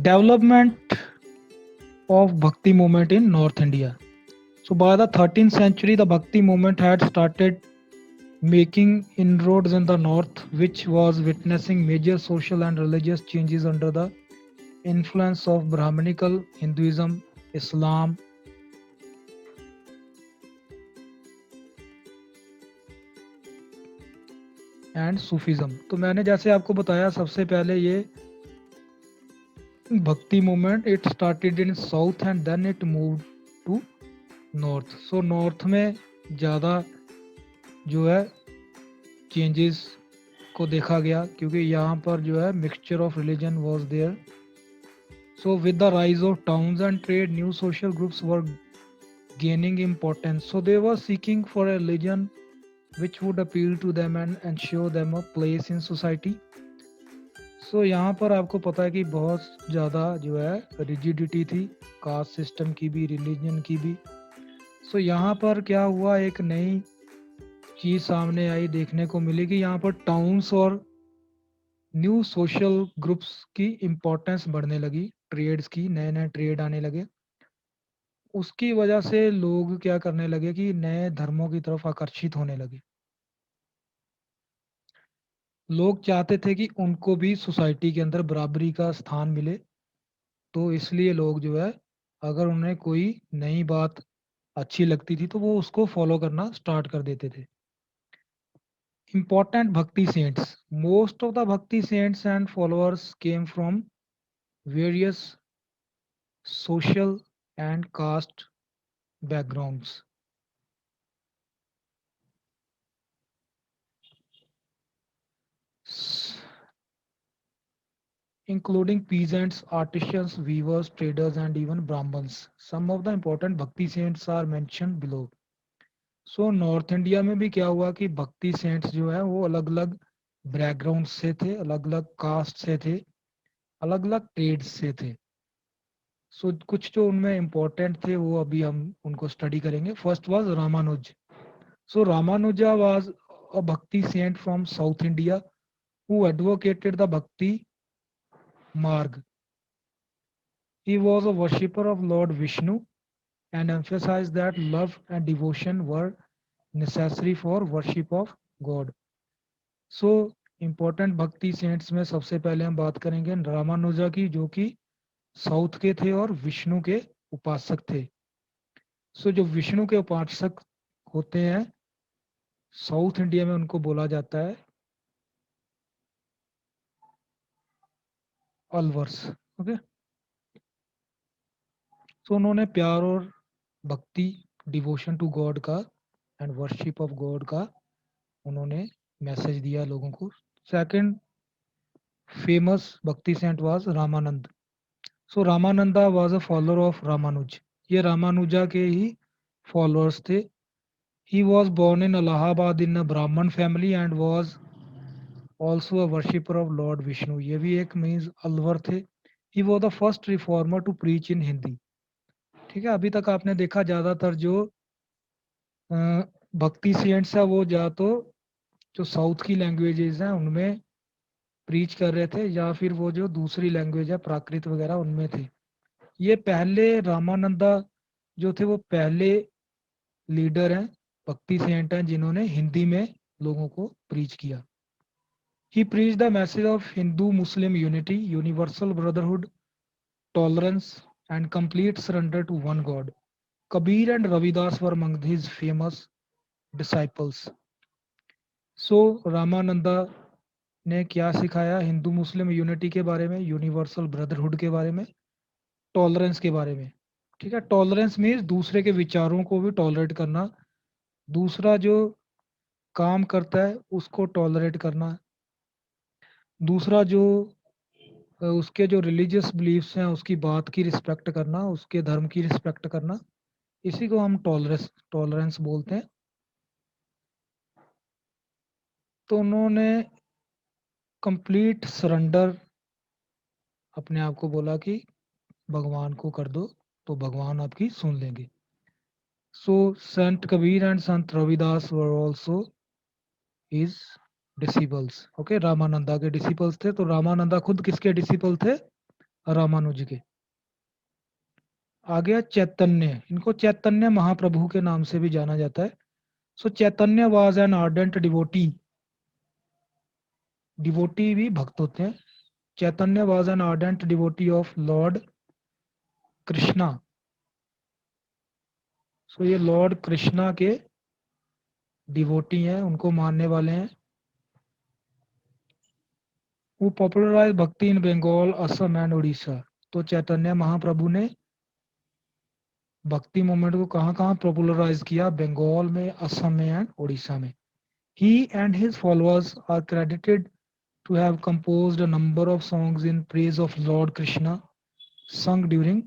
Development of Bhakti movement in North India. So by the 13th century, the Bhakti movement had started making inroads in the north, which was witnessing major social and religious changes under the influence of Brahmanical Hinduism, Islam, and sufism. तो मैंने जैसे आपको बताया सबसे पहले ये bhakti movement it started in south and then it move to north. So north में ज़्यादा जो है चेंजेस को देखा गया क्योंकि यहाँ पर जो है mixture of religion was there. So with the rise of towns and trade new social groups were gaining importance. So they were seeking for a religion which would appeal to them and ensure them a place in society. सो यहाँ पर आपको पता है कि बहुत ज़्यादा जो है रिजिडिटी थी, कास्ट सिस्टम की भी, रिलीजन की भी। सो यहाँ पर क्या हुआ, एक नई चीज़ सामने आई, देखने को मिली कि यहाँ पर टाउन्स और न्यू सोशल ग्रुप्स की इम्पोर्टेंस बढ़ने लगी, ट्रेड्स की, नए नए ट्रेड आने लगे। उसकी वजह से लोग क्या करने लगे कि नए धर्मों की तरफ आकर्षित होने लगे। लोग चाहते थे कि उनको भी सोसाइटी के अंदर बराबरी का स्थान मिले, तो इसलिए लोग जो है अगर उन्हें कोई नई बात अच्छी लगती थी तो वो उसको फॉलो करना स्टार्ट कर देते थे। Important Bhakti saints. Most of the Bhakti saints and followers came from various social and caste backgrounds. Including peasants, artisans, weavers, traders, and even Brahmins. Some of the important Bhakti saints are mentioned below. So north India में भी क्या हुआ कि भक्ति cents जो है वो अलग अलग बैकग्राउंड से थे, अलग अलग कास्ट से थे, अलग अलग ट्रेड्स से थे। सो कुछ जो उनमें इम्पोर्टेंट थे वो अभी हम उनको स्टडी करेंगे। First was Ramanuj. So Ramanuja was a bhakti saint from South India who advocated the bhakti marg. ही was a worshipper of Lord Vishnu and emphasized that love and devotion were necessary for worship of God. So important भक्ति cents में सबसे पहले हम बात करेंगे रामानुजा की, जो कि साउथ के थे और विष्णु के उपासक थे। सो जो विष्णु के उपासक होते हैं साउथ इंडिया में उनको बोला जाता है अलवर्स। ओके, सो उन्होंने प्यार और भक्ति, डिवोशन टू गॉड का एंड वर्शिप ऑफ गॉड का उन्होंने मैसेज दिया लोगों को। Second famous bhakti saint was Ramanand. So Ramananda was a follower of Ramanuj. ये रामानुजा के ही फॉलोअर्स थे। He was born in Allahabad in a Brahmin family and was also a worshipper of Lord Vishnu. ये भी एक मीन्स अलवर थे। He was the first reformer to preach in Hindi. ठीक है, अभी तक आपने देखा ज़्यादातर जो अ, भक्ति सेंट्स है वो या तो जो साउथ की लैंग्वेजेस हैं उनमें प्रीच कर रहे थे या फिर वो जो दूसरी लैंग्वेज है प्राकृत वगैरह उनमें थे। ये पहले रामानंदा जो थे वो पहले लीडर हैं, भक्ति सेंट हैं जिन्होंने हिंदी में लोगों को प्रीच किया। He preach the message of Hindu Muslim unity, universal brotherhood, tolerance and complete surrender to one God. Kabir and Ravidas were among his famous disciples. So Ramananda ने क्या सिखाया? हिंदू मुस्लिम यूनिटी के बारे में, यूनिवर्सल ब्रदरहुड के बारे में, टॉलरेंस के बारे में। ठीक है, टॉलरेंस मीन्स दूसरे के विचारों को भी टॉलरेट करना, दूसरा जो काम करता है उसको टॉलरेट करना, दूसरा जो उसके जो रिलीजियस बिलीफ्स हैं उसकी बात की रिस्पेक्ट करना, उसके धर्म की रिस्पेक्ट करना, इसी को हम टॉलरेंस बोलते हैं। तो उन्होंने कंप्लीट सरेंडर अपने आप को बोला कि भगवान को कर दो तो भगवान आपकी सुन लेंगे। सो संत Kabir and Sant Ravidas were also his disciples. Okay, Ramananda के डिसिपल्स थे। तो रामानंदा खुद किसके डिसिपल थे? रामानुज के। आ गया चैतन्य, इनको चैतन्य महाप्रभु के नाम से भी जाना जाता है। So Chaitanya was an ardent devotee, devotee भी भक्त होते हैं। Chaitanya was an ardent devotee of Lord Krishna. So ये लॉर्ड कृष्णा के डिवोटी हैं, उनको मानने वाले हैं। वो पॉपुलराइज भक्ति इन बंगाल, असम एंड उड़ीसा। तो चैतन्य महाप्रभु ने भक्ति मूवमेंट को कहाँ कहाँ पॉपुलराइज किया? बंगाल में, असम में एंड उड़ीसा में। He and his followers are credited to have composed a number of songs in praise of Lord Krishna sung during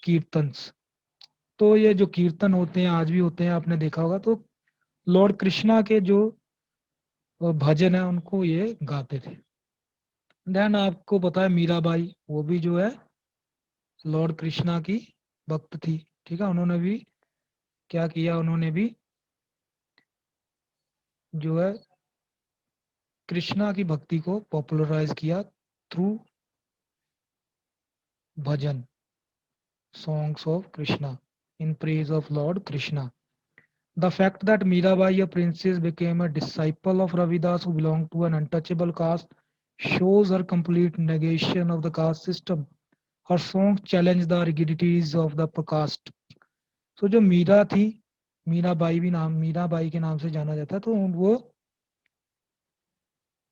kirtans. तो ये जो कीर्तन होते हैं आज भी होते हैं, आपने देखा होगा, तो लॉर्ड कृष्णा के जो भजन है उनको ये गाते थे। देन आपको पता है मीराबाई, वो भी जो है लॉर्ड कृष्णा की भक्त थी। ठीक है, उन्होंने भी क्या किया, उन्होंने भी जो है कृष्णा की भक्ति को पॉपुलराइज किया through bhajan, songs of Krishna in praise of Lord Krishna. The fact that Mirabai, a princess, became a disciple of Ravidas who belonged to an untouchable caste shows her complete negation of the caste system. Her songs challenge the rigidities of the caste. So जो मीरा थी, मीराबाई भी नाम, मीराबाई के नाम से जाना जाता है, तो वो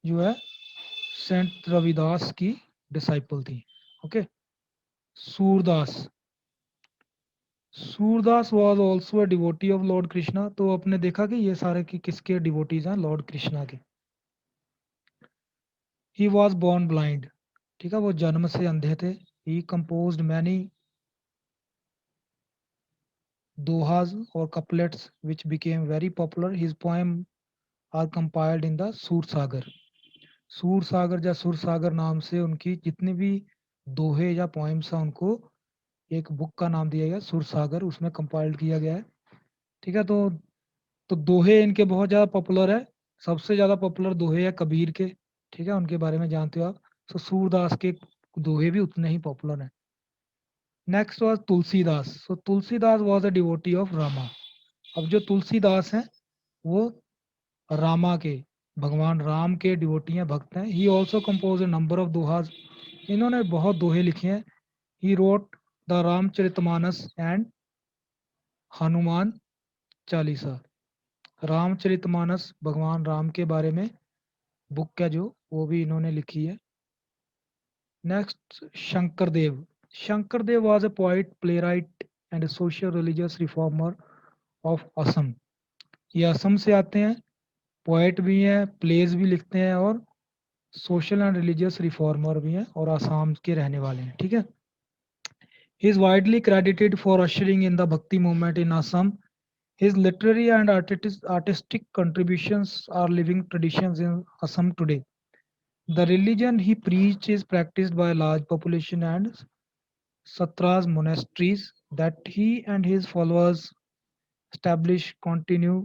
जो है सेंट रविदास की डिसाइपल थी। Okay. Surdas, Surdas was also a devotee of Lord Krishna. तो आपने देखा कि ये सारे की किसके डिवोटीज हैं? लॉर्ड कृष्णा के। ही वॉज बोर्न ब्लाइंड, ठीक है, वो जन्म से अंधे थे। ही कंपोज्ड मैनी दोहाज और couplets which became very popular. His poem are compiled in the Sur Sagar. सूर सागर या सुर सागर नाम से उनकी जितने भी दोहे या पोएम्स हैं, उनको एक बुक का नाम दिया गया सुर सागर, उसमें कंपाइल्ड किया गया है। ठीक है, तो दोहे इनके बहुत ज़्यादा पॉपुलर है। सबसे ज़्यादा पॉपुलर दोहे है कबीर के। ठीक है, उनके बारे में जानते हो आप। तो सूरदास के दोहे भी उतने ही पॉपुलर हैं। Next was Tulsidas. So Tulsidas was a devotee of Rama. अब जो तुलसीदास हैं वो रामा के, भगवान राम के डिवोटी हैं, भक्त हैं। He also compose a number of dohas, इन्होंने बहुत दोहे लिखे हैं। He wrote the Ramcharitmanas and Hanuman Chalisa. Ramcharitmanas भगवान राम के बारे में बुक है जो, वो भी इन्होंने लिखी है। Next Shankar Dev. Shankar Dev was a poet, playwright and social religious reformer of Assam. ये असम से आते हैं, पोएट भी हैं, प्लेज भी लिखते हैं, और सोशल एंड रिलीजियस रिफॉर्मर भी हैं, और आसाम के रहने वाले हैं। ठीक है। He is widely credited for ushering in the bhakti movement in Assam. His literary and artistic contributions are living traditions in Assam today. The religion he preached is practiced by a large population and satras monasteries that he and his followers established continue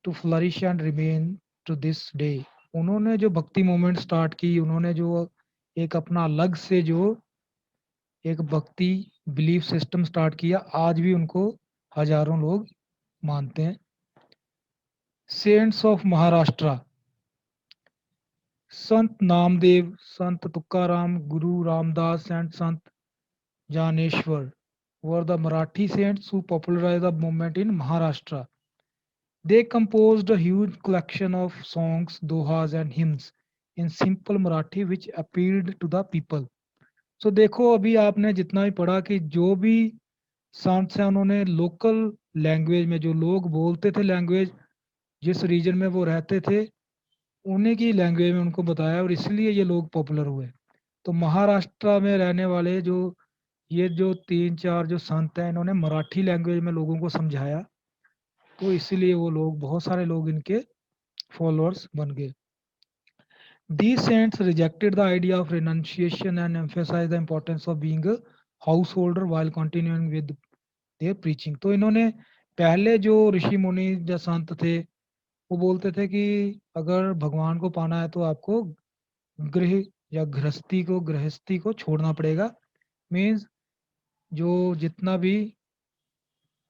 to flourish and remain to this day. उन्होंने जो भक्ति movement start की, उन्होंने जो एक अपना अलग से जो एक भक्ति बिलीफ सिस्टम स्टार्ट किया, आज भी उनको हजारों लोग मानते हैं। Saints of Maharashtra. Sant Namdev, Sant Tukaram, Guru Ramdas and Sant Janeshwar were the Marathi saints who popularized the movement in Maharashtra. They composed a huge collection of songs, dohas, and hymns in simple Marathi which appealed to the people. So देखो, अभी आपने जितना भी पढ़ा कि जो भी संत हैं उन्होंने लोकल लैंग्वेज में, जो लोग बोलते थे लैंग्वेज, जिस रीजन में वो रहते थे उन्हीं की लैंग्वेज में उनको बताया, और इसलिए ये लोग पॉपुलर हुए। तो महाराष्ट्र में रहने वाले जो ये जो तीन चार जो संत हैं, इन्होंने मराठी लैंग्वेज में लोगों को समझाया, तो इसीलिए वो लोग, बहुत सारे लोग इनके फॉलोअर्स बन गए। These saints rejected the idea of renunciation and emphasized the importance of being a householder while continuing with their preaching. तो इन्होंने पहले जो ऋषि मुनि या संत थे, वो बोलते थे कि अगर भगवान को पाना है तो आपको गृह या गृहस्थी को छोड़ना पड़ेगा। मीन्स जो जितना भी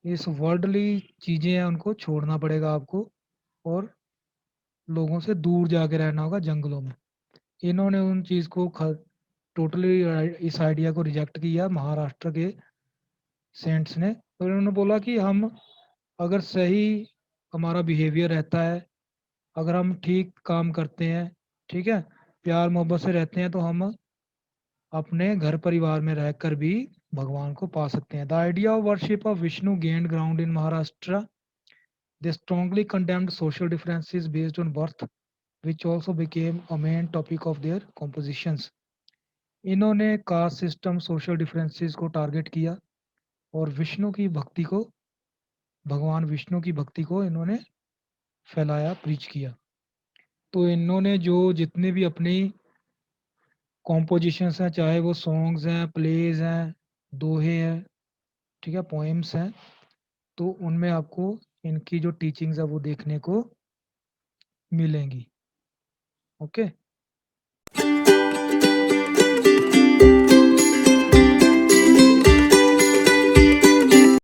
इस वर्ल्डली चीजें हैं उनको छोड़ना पड़ेगा आपको, और लोगों से दूर जाके रहना होगा जंगलों में। इन्होंने उन चीज को टोटली इस आइडिया को रिजेक्ट किया महाराष्ट्र के सेंट्स ने। तो इन्होंने बोला कि हम अगर सही हमारा बिहेवियर रहता है, अगर हम ठीक काम करते हैं, ठीक है, प्यार मोहब्बत से रहते हैं, तो हम अपने घर परिवार में रहकर भी भगवान को पा सकते हैं। The idea of worship of Vishnu gained ground in Maharashtra. They strongly condemned social differences based on birth, which also became a main topic of their compositions. इन्होंने कास्ट सिस्टम, सोशल डिफरेंसेस को टारगेट किया, और विष्णु की भक्ति को, भगवान विष्णु की भक्ति को इन्होंने फैलाया, प्रीच किया। तो इन्होंने जो जितने भी अपनी कॉम्पोजिशंस हैं, चाहे वो सॉन्ग्स हैं, प्लेज हैं, दोहे हैं, ठीक है, पोएम्स हैं, तो उनमें आपको इनकी जो टीचिंग्स है वो देखने को मिलेंगी। ओके।